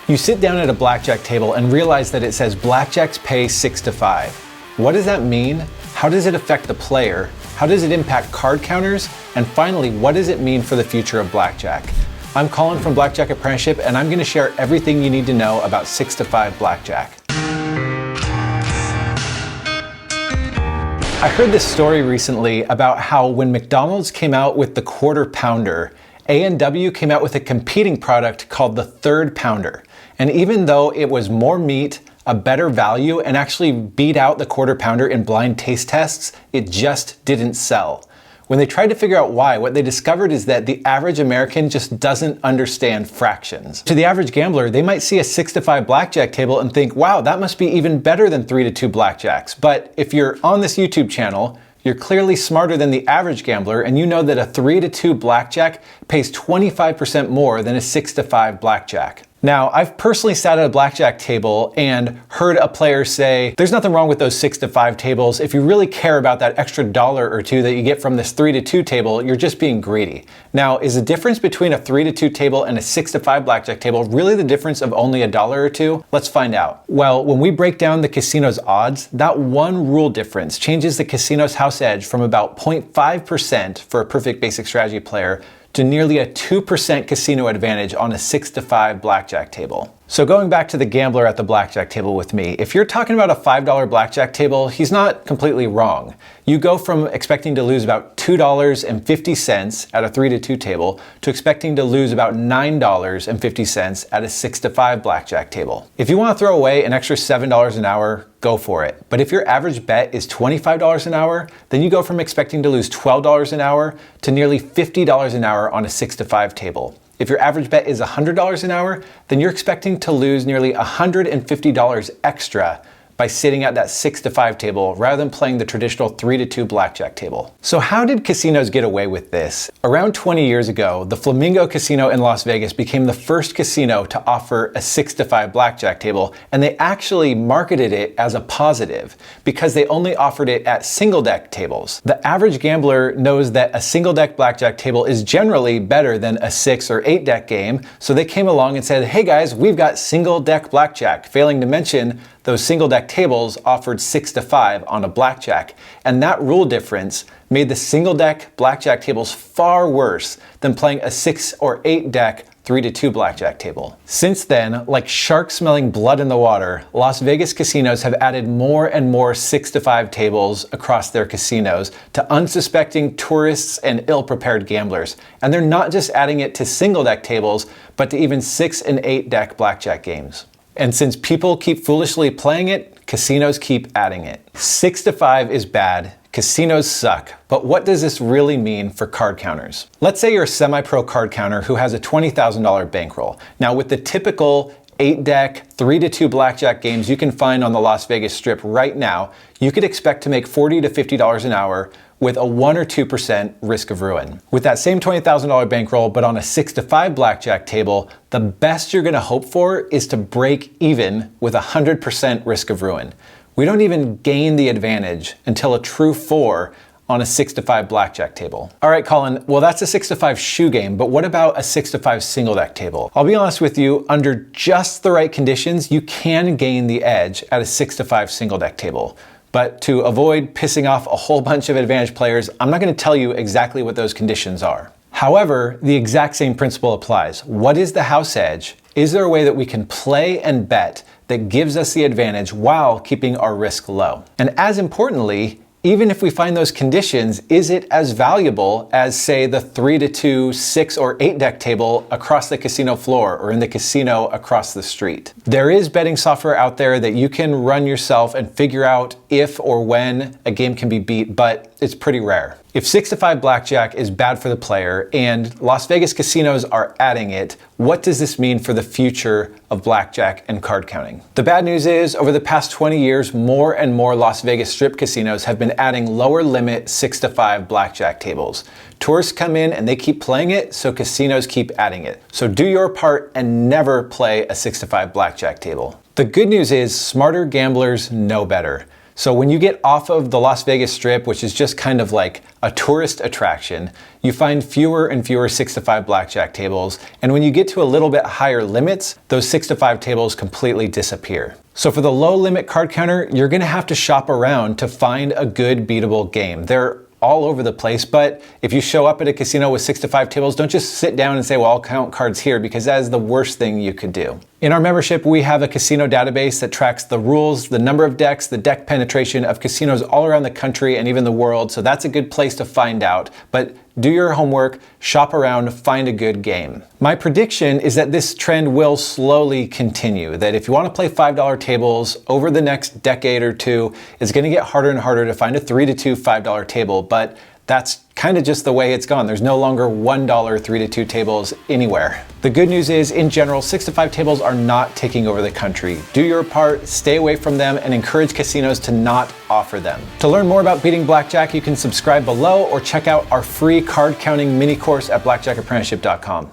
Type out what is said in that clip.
You sit down at a blackjack table and realize that it says blackjacks pay 6 to 5. What does that mean? How does it affect the player? How does it impact card counters? And finally, what does it mean for the future of blackjack? I'm Colin from Blackjack Apprenticeship, and I'm going to share everything you need to know about 6 to 5 blackjack. I heard this story recently about how when McDonald's came out with the Quarter Pounder, A&W came out with a competing product called the Third Pounder. And even though it was more meat, a better value, and actually beat out the Quarter Pounder in blind taste tests, it just didn't sell. When they tried to figure out why, what they discovered is that the average American just doesn't understand fractions. To the average gambler, they might see a 6 to 5 blackjack table and think, wow, that must be even better than 3 to 2 blackjacks. But if you're on this YouTube channel, you're clearly smarter than the average gambler, and you know that a 3 to 2 blackjack pays 25% more than a 6 to 5 blackjack. Now, I've personally sat at a blackjack table and heard a player say, there's nothing wrong with those 6 to 5 tables. If you really care about that extra $1 or $2 that you get from this 3 to 2 table, you're just being greedy. Now, is the difference between a 3 to 2 table and a 6 to 5 blackjack table really the difference of only $1 or $2? Let's find out. Well, when we break down the casino's odds, that one rule difference changes the casino's house edge from about 0.5% for a perfect basic strategy player to nearly a 2% casino advantage on a 6 to 5 blackjack table. So going back to the gambler at the blackjack table with me, if you're talking about a $5 blackjack table, he's not completely wrong. You go from expecting to lose about $2.50 at a 3 to 2 table to expecting to lose about $9.50 at a 6 to 5 blackjack table. If you want to throw away an extra $7 an hour, go for it. But if your average bet is $25 an hour, then you go from expecting to lose $12 an hour to nearly $50 an hour on a 6 to 5 table. If your average bet is $100 an hour, then you're expecting to lose nearly $150 extra by sitting at that 6 to 5 table rather than playing the traditional 3 to 2 blackjack table. So how did casinos get away with this? Around 20 years ago, the Flamingo Casino in Las Vegas became the first casino to offer a 6 to 5 blackjack table, and they actually marketed it as a positive because they only offered it at single deck tables. The average gambler knows that a single deck blackjack table is generally better than a 6 or 8 deck game, so they came along and said, hey guys, we've got single deck blackjack, failing to mention those single deck tables offered 6 to 5 on a blackjack. And that rule difference made the single deck blackjack tables far worse than playing a 6 or 8 deck 3 to 2 blackjack table. Since then, like sharks smelling blood in the water, Las Vegas casinos have added more and more 6 to 5 tables across their casinos to unsuspecting tourists and ill-prepared gamblers. And they're not just adding it to single deck tables, but to even 6 and 8 deck blackjack games. And since people keep foolishly playing it, casinos keep adding it. 6 to 5 is bad, casinos suck, but what does this really mean for card counters? Let's say you're a semi-pro card counter who has a $20,000 bankroll. Now with the typical 8 deck, 3 to 2 blackjack games you can find on the Las Vegas Strip right now, you could expect to make $40 to $50 an hour with a 1 or 2% risk of ruin. With that same $20,000 bankroll, but on a 6 to 5 blackjack table, the best you're gonna hope for is to break even with 100% risk of ruin. We don't even gain the advantage until a true 4 on a 6 to 5 blackjack table. All right, Colin, well that's a 6 to 5 shoe game, but what about a 6 to 5 single deck table? I'll be honest with you, under just the right conditions, you can gain the edge at a 6 to 5 single deck table. But to avoid pissing off a whole bunch of advantage players, I'm not gonna tell you exactly what those conditions are. However, the exact same principle applies. What is the house edge? Is there a way that we can play and bet that gives us the advantage while keeping our risk low? And as importantly, even if we find those conditions, is it as valuable as, say, the 3 to 2, 6 or 8 deck table across the casino floor or in the casino across the street? There is betting software out there that you can run yourself and figure out if or when a game can be beat, but it's pretty rare. If 6 to 5 blackjack is bad for the player and Las Vegas casinos are adding it, what does this mean for the future of blackjack and card counting? The bad news is, over the past 20 years, more and more Las Vegas Strip casinos have been adding lower limit 6 to 5 blackjack tables. Tourists come in and they keep playing it, so casinos keep adding it. So do your part and never play a 6 to 5 blackjack table. The good news is, smarter gamblers know better. So when you get off of the Las Vegas Strip, which is just kind of like a tourist attraction, you find fewer and fewer 6 to 5 blackjack tables. And when you get to a little bit higher limits, those 6 to 5 tables completely disappear. So for the low limit card counter, you're gonna have to shop around to find a good beatable game. They're all over the place, but if you show up at a casino with 6 to 5 tables, don't just sit down and say, well, I'll count cards here, because that is the worst thing you could do. In our membership, we have a casino database that tracks the rules, the number of decks, the deck penetration of casinos all around the country and even the world, so that's a good place to find out. But do your homework, shop around, find a good game. My prediction is that this trend will slowly continue, that if you want to play $5 tables over the next decade or two, it's going to get harder and harder to find a 3 to 2 $5 table, but that's kind of just the way it's gone. There's no longer $1 3 to 2 tables anywhere. The good news is, in general, 6 to 5 tables are not taking over the country. Do your part, stay away from them, and encourage casinos to not offer them. To learn more about beating blackjack, you can subscribe below or check out our free card counting mini course at blackjackapprenticeship.com.